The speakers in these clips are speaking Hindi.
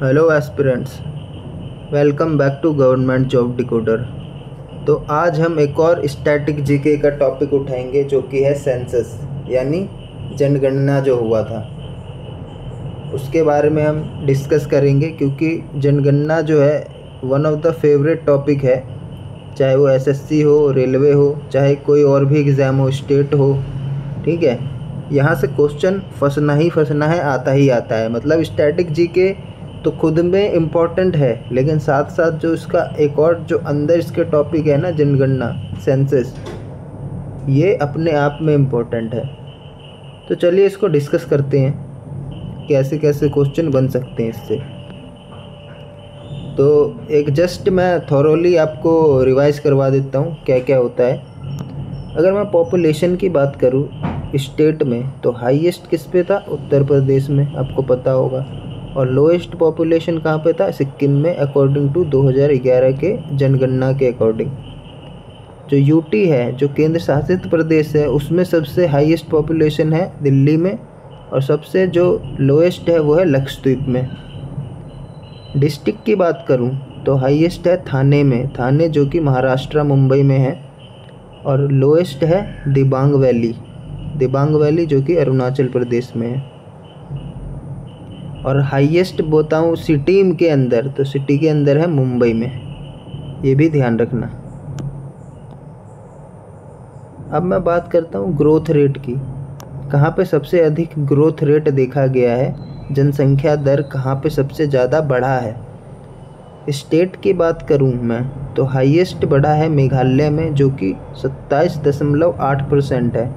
Hello aspirants, welcome back to government job decoder. तो आज हम एक और स्टैटिक जीके का टॉपिक उठाएंगे जो कि है सेंसस यानी जनगणना जो हुआ था उसके बारे में हम डिस्कस करेंगे, क्योंकि जनगणना जो है one of the favourite topic है। चाहे वो एसएससी हो, रेलवे हो, चाहे कोई और भी एग्ज़ाम हो, स्टेट हो, ठीक है। यहाँ से क्वेश्चन फंसना ही फंसना है, आता ही आता है। मतलब स्टैटिक जीके तो खुद में इम्पॉर्टेंट है, लेकिन साथ साथ जो इसका एक और जो अंदर इसके टॉपिक है ना, जनगणना, सेंसस, ये अपने आप में इम्पोर्टेंट है। तो चलिए इसको डिस्कस करते हैं, कैसे कैसे क्वेश्चन बन सकते हैं इससे। तो एक जस्ट मैं थॉरोली आपको रिवाइज करवा देता हूँ क्या क्या होता है। अगर मैं पॉपुलेशन की बात करूँ स्टेट में, तो हाईएस्ट किस पे था? उत्तर प्रदेश में, आपको पता होगा। और लोएस्ट पॉपुलेशन कहाँ पे था? सिक्किम में, अकॉर्डिंग टू 2011 के जनगणना के अकॉर्डिंग। जो यूटी है, जो केंद्र शासित प्रदेश है, उसमें सबसे हाईएस्ट पॉपुलेशन है दिल्ली में, और सबसे जो लोएस्ट है वो है लक्षद्वीप में। डिस्ट्रिक्ट की बात करूं तो हाईएस्ट है थाने में, थाने जो कि महाराष्ट्र मुंबई में है, और लोएस्ट है दिबांग वैली, दिबांग वैली जो कि अरुणाचल प्रदेश में है। और हाईएस्ट बताऊँ सिटी के अंदर, तो सिटी के अंदर है मुंबई में, ये भी ध्यान रखना। अब मैं बात करता हूँ ग्रोथ रेट की। कहाँ पे सबसे अधिक ग्रोथ रेट देखा गया है, जनसंख्या दर कहाँ पे सबसे ज़्यादा बढ़ा है। स्टेट की बात करूँ मैं तो हाईएस्ट बढ़ा है मेघालय में, जो कि 27.8% है।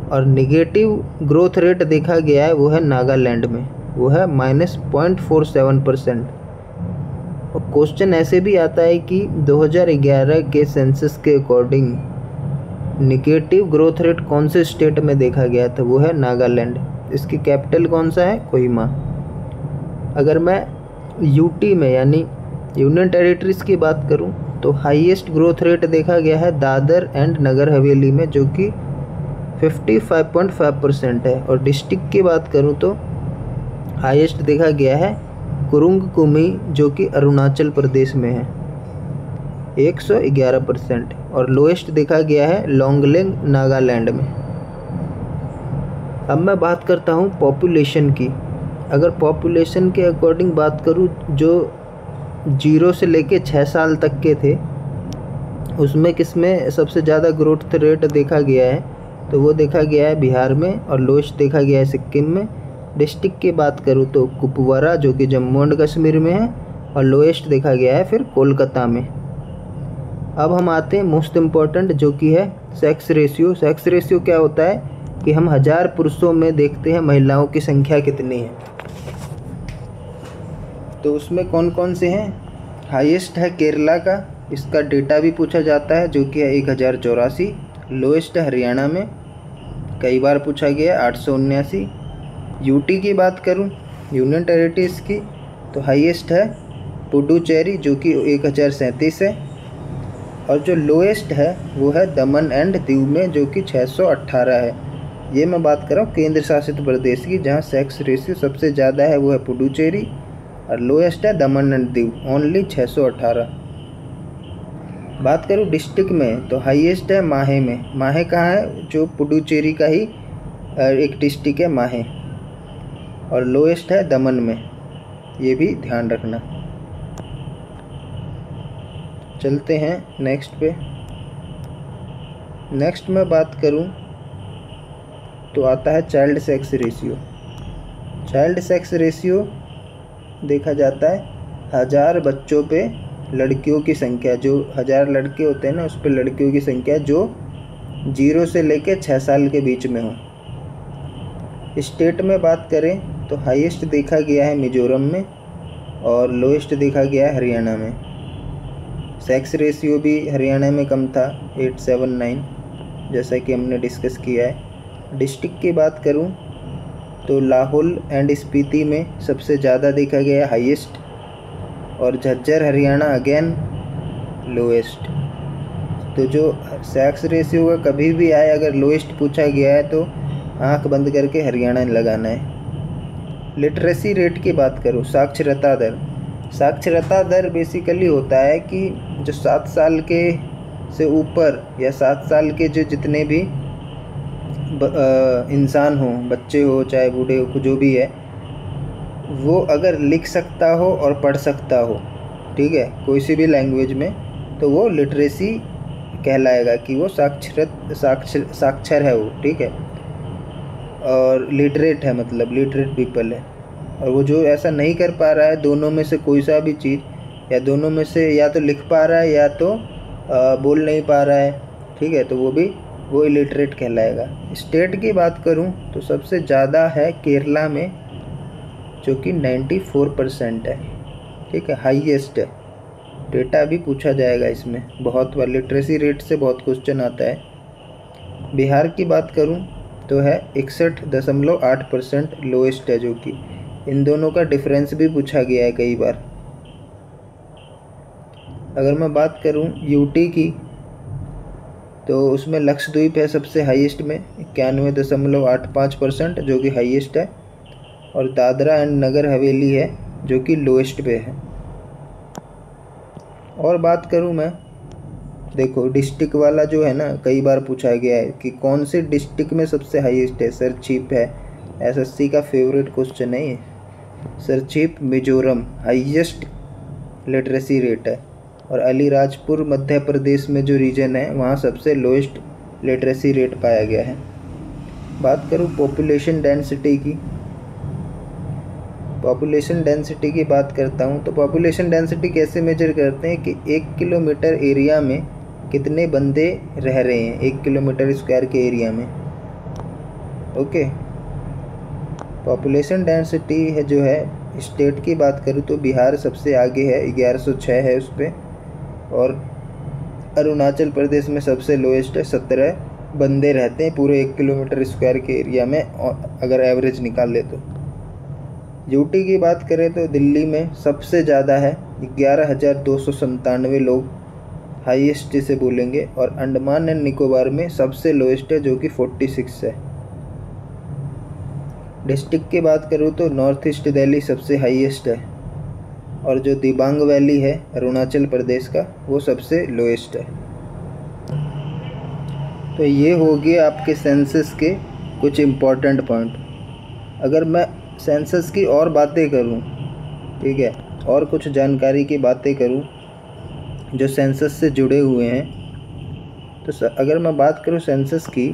और निगेटिव ग्रोथ रेट देखा गया है वो है नागालैंड में, वो है -0.47%। और क्वेश्चन ऐसे भी आता है कि 2011 के सेंसस के अकॉर्डिंग निगेटिव ग्रोथ रेट कौन से स्टेट में देखा गया था? वो है नागालैंड। इसकी कैपिटल कौन सा है? कोहिमा। अगर मैं यूटी में यानी यूनियन टेरिटरीज की बात करूं तो हाईएस्ट ग्रोथ रेट देखा गया है दादर एंड नगर हवेली में, जो कि 55.5% है। और डिस्ट्रिक्ट की बात करूं तो हाईएस्ट देखा गया है कुरुंग कुमी, जो कि अरुणाचल प्रदेश में है, 111%। और लोएस्ट देखा गया है लोंगलेंग नागालैंड में। अब मैं बात करता हूँ पॉपुलेशन की। अगर पॉपुलेशन के अकॉर्डिंग बात करूँ, जो 0 से लेके 6 साल तक के थे, उसमें किसमें सबसे ज़्यादा ग्रोथ रेट देखा गया है? तो वो देखा गया है बिहार में, और लोएस्ट देखा गया है सिक्किम में। डिस्ट्रिक्ट की बात करूँ तो कुपवारा, जो कि जम्मू एंड कश्मीर में है, और लोएस्ट देखा गया है फिर कोलकाता में। अब हम आते हैं मोस्ट इम्पॉर्टेंट, जो कि है सेक्स रेशियो। सेक्स रेशियो क्या होता है कि हम 1000 पुरुषों में देखते हैं महिलाओं की संख्या कितनी है। तो उसमें कौन कौन से हैं? हाईएस्ट है केरला का, इसका डेटा भी पूछा जाता है, जो कि है 1084। लोएस्ट है हरियाणा में, कई बार पूछा गया 879। यूटी की बात करूं, यूनियन टेरिटरीज की, तो हाईएस्ट है पुडुचेरी, जो कि 1037 है। और जो लोएस्ट है वो है दमन एंड दीव में, जो कि 618 है। ये मैं बात कर रहा हूँ केंद्र शासित प्रदेश की, जहाँ सेक्स रेशियो सबसे ज़्यादा है वो है पुडुचेरी, और लोएस्ट है दमन एंड दीव, ओनली 618। बात करूँ डिस्ट्रिक्ट में तो हाईएस्ट है माहे में। माहे कहाँ है? जो पुडुचेरी का ही एक डिस्ट्रिक्ट है माहे। और लोएस्ट है दमन में, ये भी ध्यान रखना। चलते हैं नेक्स्ट पे। नेक्स्ट मैं बात करूं तो आता है child sex ratio. Child sex ratio देखा जाता है 1000 बच्चों पे लड़कियों की संख्या, जो 1000 लड़के होते हैं ना, उस पे लड़कियों की संख्या जो 0 से लेके 6 साल के बीच में हो। स्टेट में बात करें तो हाईएस्ट देखा गया है मिजोरम में, और लोएस्ट देखा गया है हरियाणा में। सेक्स रेशियो भी हरियाणा में कम था, 879, जैसा कि हमने डिस्कस किया है। डिस्ट्रिक्ट की बात करूं तो लाहौल एंड स्पीति में सबसे ज़्यादा देखा गया है हाईएस्ट, और झज्जर हरियाणा अगेन लोएस्ट। तो जो सेक्स रेशियो का कभी भी आए, अगर लोएस्ट पूछा गया है तो आंख बंद करके हरियाणा लगाना है। लिटरेसी रेट की बात करूँ, साक्षरता दर। साक्षरता दर बेसिकली होता है कि जो 7 साल के से ऊपर या 7 साल के जो जितने भी इंसान हो, बच्चे हो चाहे बूढ़े हो, जो भी है, वो अगर लिख सकता हो और पढ़ सकता हो, ठीक है, कोई सी भी लैंग्वेज में, तो वो लिटरेसी कहलाएगा कि वो साक्षर है वो, ठीक है। और लिटरेट है, मतलब लिटरेट पीपल है। और वो जो ऐसा नहीं कर पा रहा है, दोनों में से कोई सा भी चीज़, या दोनों में से या तो लिख पा रहा है या तो बोल नहीं पा रहा है, ठीक है, तो वो इलिटरेट कहलाएगा। स्टेट की बात करूं तो सबसे ज़्यादा है केरला में, जो कि 94% है, ठीक है, हाईएस्ट है। डेटा भी पूछा जाएगा इसमें बहुत बार, लिटरेसी रेट से बहुत क्वेश्चन आता है। बिहार की बात करूं तो है 61.8%, लोएस्ट है, जो कि इन दोनों का डिफरेंस भी पूछा गया है कई बार। अगर मैं बात करूं यूटी की, तो उसमें लक्षद्वीप है सबसे हाईएस्ट में 91.85%, जो कि हाईएस्ट है। और दादरा एंड नगर हवेली है जो कि लोएस्ट पे है। और बात करूं मैं, देखो डिस्ट्रिक्ट वाला जो है ना, कई बार पूछा गया है कि कौन से डिस्ट्रिक्ट में सबसे हाईएस्ट है। सरचीप है, एसएससी का फेवरेट क्वेश्चन है ये। सरचीप मिजोरम हाईएस्ट लिटरेसी रेट है। और अलीराजपुर मध्य प्रदेश में जो रीजन है, वहाँ सबसे लोएस्ट लिटरेसी रेट पाया गया है। बात करूँ पॉपुलेशन डेंसिटी की, पॉपुलेशन डेंसिटी की बात करता हूँ तो पॉपुलेशन डेंसिटी कैसे मेजर करते हैं कि 1 किलोमीटर एरिया में कितने बंदे रह रहे हैं, 1 किलोमीटर स्क्वायर के एरिया में, ओके। पॉपुलेशन डेंसिटी है जो है, स्टेट की बात करूँ तो बिहार सबसे आगे है, 1106 है उस पर। और अरुणाचल प्रदेश में सबसे लोएस्ट है, 17 बंदे रहते हैं पूरे 1 किलोमीटर स्क्वायर के एरिया में, और अगर एवरेज निकाल ले तो। यूटी की बात करें तो दिल्ली में सबसे ज़्यादा है, 11,297 लोग हाईएस्ट से बोलेंगे। और अंडमान एंड निकोबार में सबसे लोएस्ट है, जो कि 46 है। डिस्ट्रिक्ट की बात करूँ तो नॉर्थ ईस्ट दिल्ली सबसे हाईएस्ट है। और जो दिबांग वैली है अरुणाचल प्रदेश का, वो सबसे लोएस्ट है। तो ये हो गए आपके सेंसस के कुछ इम्पोर्टेंट पॉइंट। अगर मैं सेंसस की और बातें करूं, ठीक है, और कुछ जानकारी की बातें करूं जो सेंसस से जुड़े हुए हैं, तो अगर मैं बात करूं सेंसस की,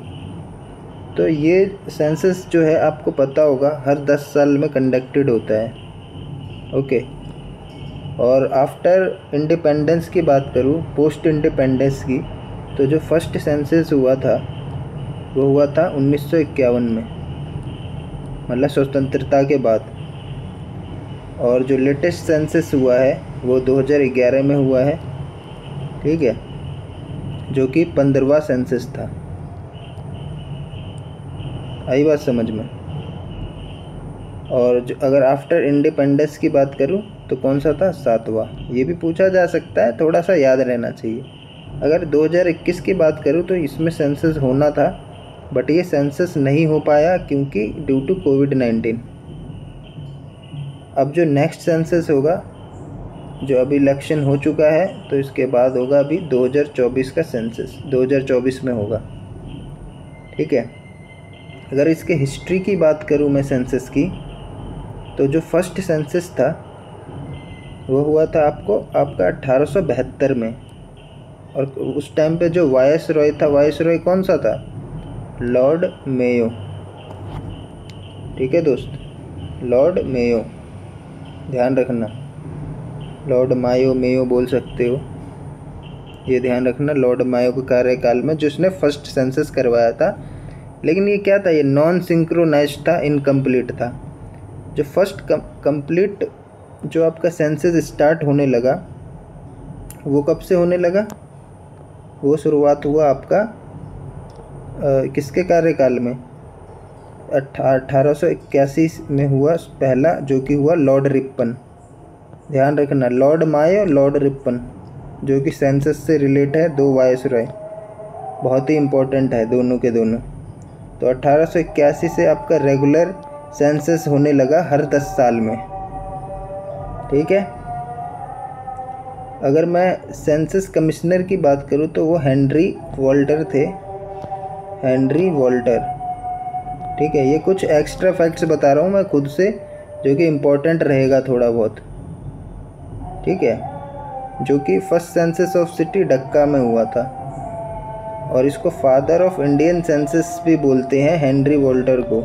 तो ये सेंसस जो है आपको पता होगा हर 10 साल में कंडक्टेड होता है, ओके। और आफ्टर इंडिपेंडेंस की बात करूं, पोस्ट इंडिपेंडेंस की, तो जो फर्स्ट सेंसस हुआ था वो हुआ था 1951 में, मतलब स्वतंत्रता के बाद। और जो लेटेस्ट सेंसस हुआ है वो 2011 में हुआ है, ठीक है, जो कि 15वां सेंसस था। आई बात समझ में। और जो अगर आफ्टर इंडिपेंडेंस की बात करूं तो कौन सा था, 7वां। ये भी पूछा जा सकता है, थोड़ा सा याद रहना चाहिए। अगर 2021 की बात करूं तो इसमें सेंसस होना था, बट ये सेंसस नहीं हो पाया क्योंकि ड्यू टू कोविड-19। अब जो नेक्स्ट सेंसस होगा, जो अभी इलेक्शन हो चुका है, तो इसके बाद होगा अभी 2024 का सेंसस, 2024 में होगा, ठीक है। अगर इसके हिस्ट्री की बात करूं मैं सेंसस की, तो जो फर्स्ट सेंसस था वो हुआ था आपका 1872 में। और उस टाइम पे जो वायसरॉय था, वायसरॉय कौन सा था, लॉर्ड मेयो, ठीक है दोस्त, लॉर्ड मेयो, ध्यान रखना। लॉर्ड मेयो बोल सकते हो, ये ध्यान रखना। लॉर्ड मायो के कार्यकाल में जिसने फर्स्ट सेंसस करवाया था, लेकिन ये क्या था, ये नॉन सिंक्रोनाइज्ड था, इनकम्प्लीट था। जो फर्स्ट कंप्लीट जो आपका सेंसस स्टार्ट होने लगा, वो कब से होने लगा, वो शुरुआत हुआ आपका किसके कार्यकाल में, 1881 में हुआ पहला, जो कि हुआ लॉर्ड रिपन। ध्यान रखना, लॉर्ड मायो, लॉर्ड रिपन, जो कि सेंसस से रिलेट है, 2 वायसरॉय, बहुत ही इम्पोर्टेंट है दोनों के दोनों। तो 1881 से आपका रेगुलर सेंसस होने लगा हर 10 साल में। ठीक है। अगर मैं सेंसस कमिश्नर की बात करूं तो वो हेनरी वॉल्टर थे, हेनरी वॉल्टर। ठीक है, ये कुछ एक्स्ट्रा फैक्ट्स बता रहा हूँ मैं खुद से, जो कि इम्पोर्टेंट रहेगा थोड़ा बहुत। ठीक है, जो कि फर्स्ट सेंसस ऑफ सिटी ढक्का में हुआ था, और इसको फादर ऑफ इंडियन सेंसस भी बोलते हैं, हेनरी वॉल्टर को।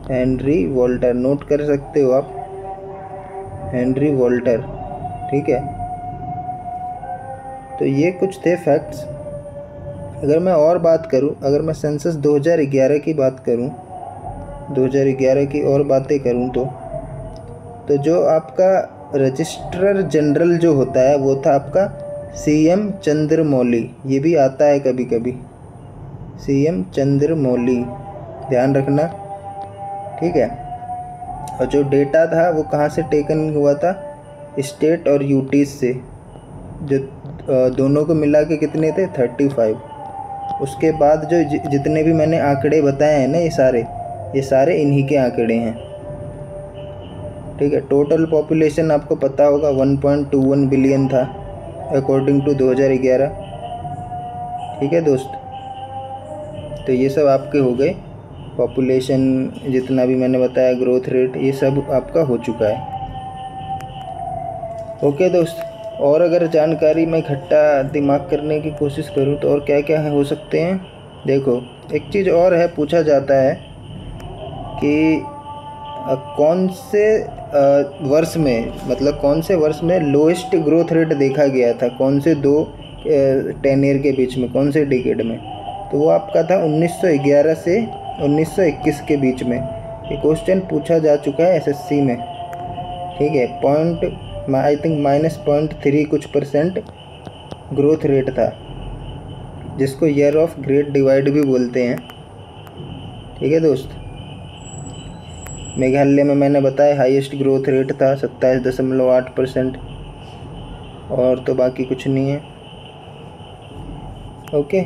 हेनरी वॉल्टर नोट कर सकते हो आप, हेनरी वॉल्टर। ठीक है, तो ये कुछ थे फैक्ट्स। अगर मैं और बात करूं, अगर मैं सेंसस 2011 की बात करूं, 2011 की और बातें करूं तो जो आपका रजिस्ट्रार जनरल जो होता है वो था आपका CM चंद्रमौली। ये भी आता है कभी कभी, CM चंद्रमौली, ध्यान रखना। ठीक है, और जो डेटा था वो कहाँ से टेकन हुआ था, स्टेट और यूटीज से, जो दोनों को मिला के कितने थे, 35। उसके बाद जो जितने भी मैंने आंकड़े बताए हैं ना, ये सारे इन्हीं के आंकड़े हैं। ठीक है, टोटल पॉपुलेशन आपको पता होगा 1.21 बिलियन था अकॉर्डिंग टू 2011। ठीक है दोस्त, तो ये सब आपके हो गए पॉपुलेशन, जितना भी मैंने बताया, ग्रोथ रेट, ये सब आपका हो चुका है। ओके दोस्त, और अगर जानकारी में इकट्ठा दिमाग करने की कोशिश करूं तो और क्या क्या हो सकते हैं। देखो, एक चीज़ और है, पूछा जाता है कि कौन से वर्ष में, मतलब कौन से वर्ष में लोएस्ट ग्रोथ रेट देखा गया था, कौन से 2 10 ईयर के बीच में, कौन से डिकेड में। तो वो आपका था 1911 से 1921 के बीच में। ये क्वेश्चन पूछा जा चुका है SSC में। ठीक है, आई थिंक -0.3 कुछ % ग्रोथ रेट था, जिसको ईयर ऑफ ग्रेट डिवाइड भी बोलते हैं। ठीक है दोस्त, मेघालय में मैंने बताया हाईएस्ट ग्रोथ रेट था 27.8%, और तो बाकी कुछ नहीं है। ओके,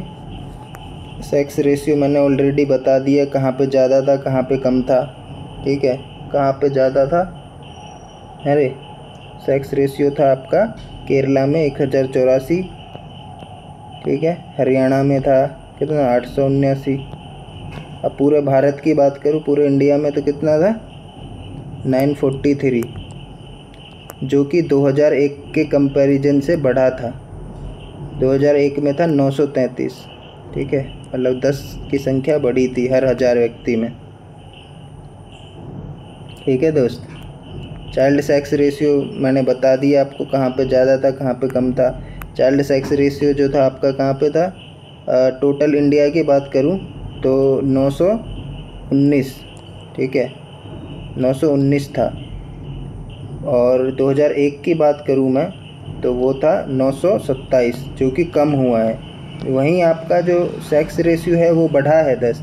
सेक्स रेशियो मैंने ऑलरेडी बता दिया, कहाँ पे ज़्यादा था कहाँ पे कम था। ठीक है, कहाँ पे ज़्यादा था, अरे सेक्स रेशियो था आपका केरला में 1084। ठीक है, हरियाणा में था कितना, 879। अब पूरे भारत की बात करूँ, पूरे इंडिया में तो कितना था, 943, जो कि 2001 के कंपैरिजन से बढ़ा था। 2001 में था 933। ठीक है, मतलब 10 की संख्या बढ़ी थी हर 1000 व्यक्ति में। ठीक है दोस्त, चाइल्ड सेक्स रेशियो मैंने बता दिया आपको, कहाँ पे ज़्यादा था कहाँ पे कम था। चाइल्ड सेक्स रेशियो जो था आपका कहाँ पे था, टोटल इंडिया की बात करूँ तो 919। ठीक है, 919 था। और 2001 की बात करूँ मैं तो वो था 927, जो कि कम हुआ है। वहीं आपका जो सेक्स रेशियो है वो बढ़ा है 10,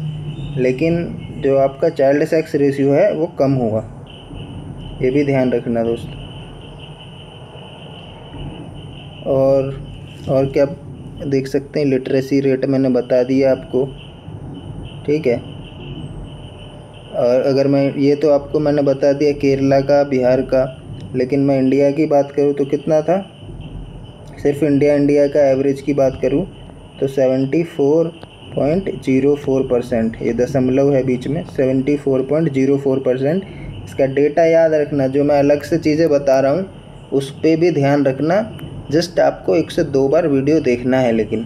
लेकिन जो आपका चाइल्ड सेक्स रेशियो है वो कम हुआ। ये भी ध्यान रखना दोस्त। और क्या देख सकते हैं, लिटरेसी रेट मैंने बता दिया आपको। ठीक है, और अगर मैं ये तो आपको मैंने बता दिया केरला का, बिहार का, लेकिन मैं इंडिया की बात करूँ तो कितना था, सिर्फ इंडिया का एवरेज की बात करूँ तो 74.04%, ये दशमलव है बीच में, 74.04%। इसका डेटा याद रखना, जो मैं अलग से चीज़ें बता रहा हूँ उस पर भी ध्यान रखना। जस्ट आपको 1 से 2 बार वीडियो देखना है लेकिन।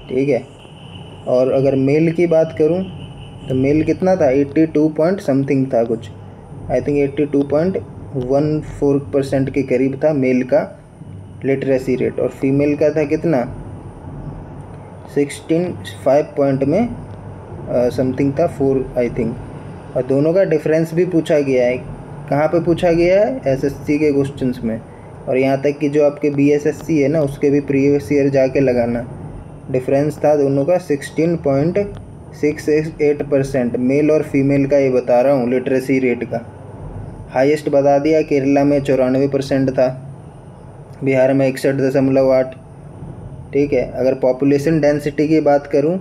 ठीक है, और अगर मेल की बात करूँ तो मेल कितना था, 82 पॉइंट समथिंग था कुछ, आई थिंक 82.14% के करीब था मेल का लिटरेसी रेट, और फीमेल का था कितना, 16.5 पॉइंट में समथिंग था, 4 आई थिंक। और दोनों का डिफरेंस भी पूछा गया है, कहाँ पे पूछा गया है, SSC के क्वेश्चंस में। और यहाँ तक कि जो आपके BSSC है ना, उसके भी प्रीवियस ईयर जाके लगाना। डिफरेंस था दोनों का 16.68% मेल और फीमेल का, ये बता रहा हूँ लिटरेसी रेट का। हाईएस्ट बता दिया, केरला में 94% था, बिहार में 61.8। ठीक है, अगर पॉपुलेशन डेंसिटी की बात करूं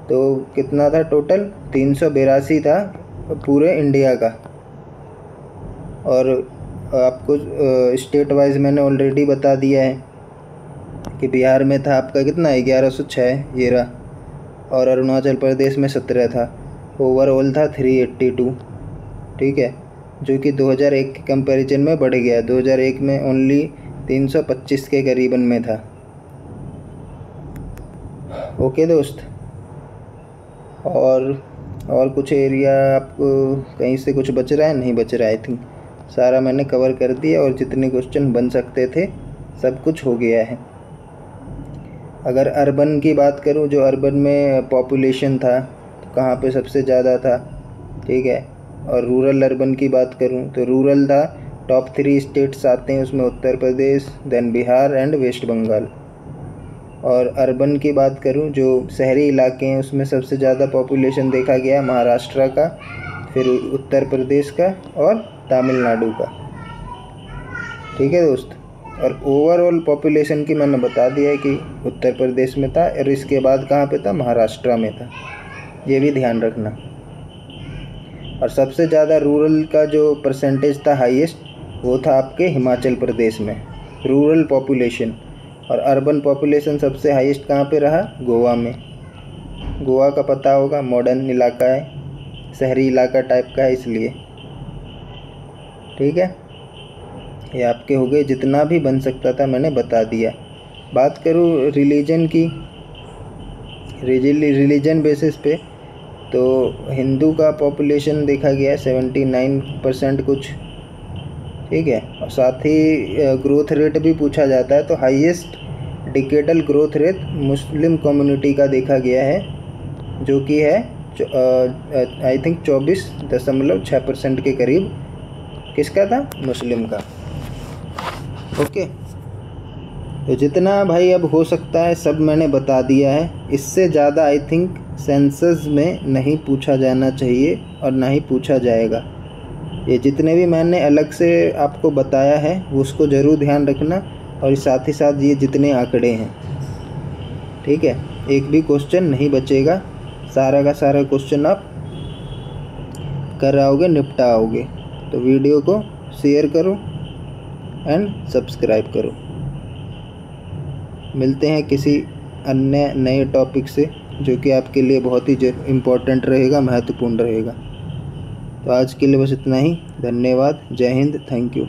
तो कितना था, टोटल 382 था पूरे इंडिया का। और आपको स्टेट वाइज मैंने ऑलरेडी बता दिया है कि बिहार में था आपका कितना 1106 ये रहा, और अरुणाचल प्रदेश में 17 था। ओवरऑल था 382, ठीक है, जो कि 2001 के कंपैरिजन में बढ़ गया। 2001 में ओनली 325 के करीबन में था। ओके दोस्त, और कुछ एरिया आपको कहीं से कुछ बच रहा है? नहीं बच रहा है। आई थिंक सारा मैंने कवर कर दिया, और जितने क्वेश्चन बन सकते थे सब कुछ हो गया है। अगर अर्बन की बात करूं, जो अर्बन में पॉपुलेशन था तो कहाँ पे सबसे ज़्यादा था, ठीक है। और रूरल अर्बन की बात करूं तो रूरल था, टॉप 3 स्टेट्स आते हैं उसमें, उत्तर प्रदेश, देन बिहार एंड वेस्ट बंगाल। और अर्बन की बात करूं, जो शहरी इलाके हैं उसमें सबसे ज़्यादा पॉपुलेशन देखा गया महाराष्ट्र का, फिर उत्तर प्रदेश का और तमिलनाडु का, ठीक है दोस्त। और ओवरऑल पॉपुलेशन की मैंने बता दिया है कि उत्तर प्रदेश में था, और इसके बाद कहाँ पे था? महाराष्ट्र में था, ये भी ध्यान रखना। और सबसे ज़्यादा रूरल का जो परसेंटेज था हाईएस्ट, वो था आपके हिमाचल प्रदेश में, रूरल पॉपुलेशन। और अर्बन पॉपुलेशन सबसे हाईएस्ट कहाँ पे रहा? गोवा में। गोवा का पता होगा, मॉडर्न इलाका है, शहरी इलाका टाइप का है इसलिए, ठीक है। ये आपके हो गए, जितना भी बन सकता था मैंने बता दिया। बात करूँ रिलीजन की, रिलीजन बेसिस पे, तो हिंदू का पॉपुलेशन देखा गया है 79% कुछ, ठीक है। और साथ ही ग्रोथ रेट भी पूछा जाता है, तो highest decadal growth rate Muslim community का देखा गया है, जो कि है आई थिंक 24.6% के करीब। किसका था? मुस्लिम का। ओके, तो जितना भाई अब हो सकता है सब मैंने बता दिया है। इससे ज़्यादा आई थिंक सेंसस में नहीं पूछा जाना चाहिए, और ना ही पूछा जाएगा। ये जितने भी मैंने अलग से आपको बताया है वो उसको ज़रूर ध्यान रखना, और साथ ही साथ ये जितने आंकड़े हैं, ठीक है, एक भी क्वेश्चन नहीं बचेगा, सारा का सारा क्वेश्चन आप कर आओगे, निपटा आओगे। तो वीडियो को शेयर करो एंड सब्सक्राइब करो। मिलते हैं किसी अन्य नए टॉपिक से, जो कि आपके लिए बहुत ही इम्पोर्टेंट रहेगा, महत्वपूर्ण रहेगा। तो आज के लिए बस इतना ही। धन्यवाद। जय हिंद। Thank you.